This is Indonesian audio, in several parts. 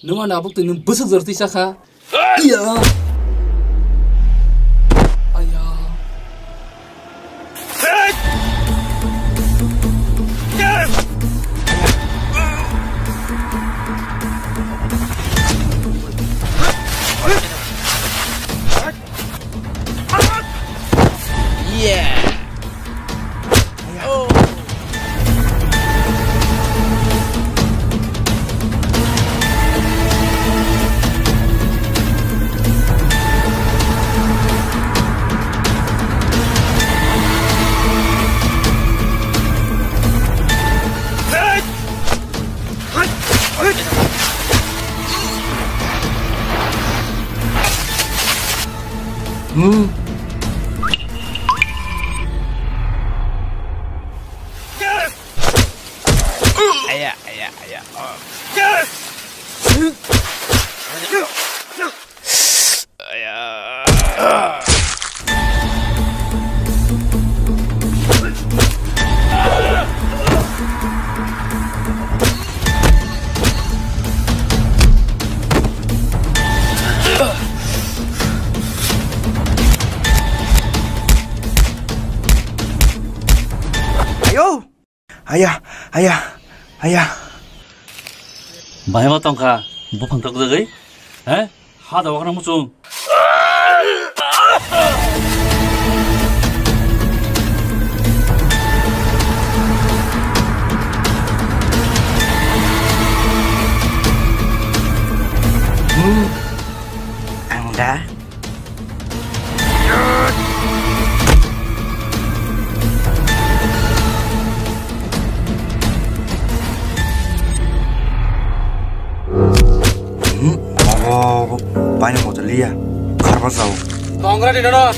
Nung anak tuh nung besar zarti saka. Iya. Ayah. Yeah. Oh. Ayah. Ayo. Ayah. 많이 왔던가? 뭐 방금 그러지? 에? 하다 와가나 뭐 좀. Anda. Banyak mau celia, karena tahu. Tongkra di mana?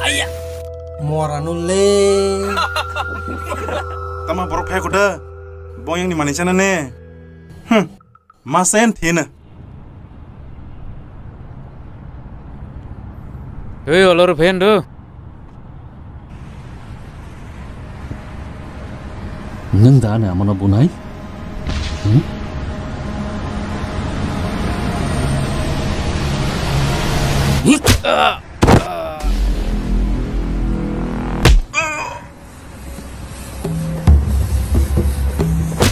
Ayah. Moranule. Tama borok phai kuda. Bong yang di mana sana ne? Masen thina. Hey, olor pen do. Neng dah ni amana bunai?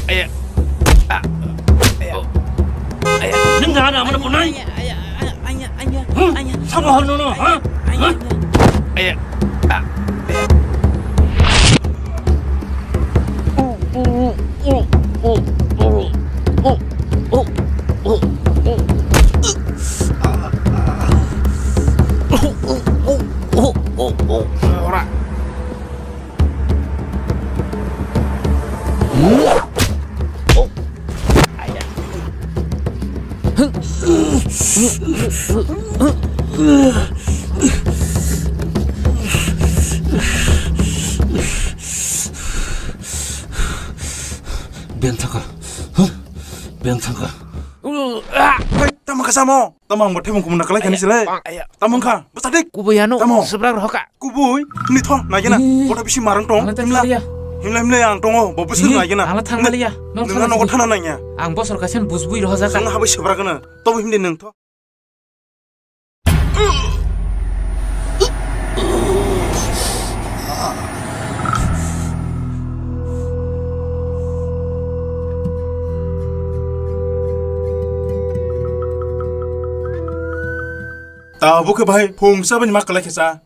Ayah. Neng dah ni amana bunai? Ayah. Sama hal nono, ha? Ayah. Ora. Bentangka. Hei, tamang kasamo. Tamang buat hemung kumuna kalai kan sile. Tamang ka, besadik. Kubuyano. Tamo. Seberang rohka. Kubuy, ni thon, nagina. Boda bisi marang tong. Himla yang tongo, bobusu nagina. Ala tanggalia. Nuna nongo thana nanya. Ang bos orkasen busbui rohaka. Nang habis seberagana. Tahu himde neng to. Tahu ke bahai, pung sabun mak kalai kesa.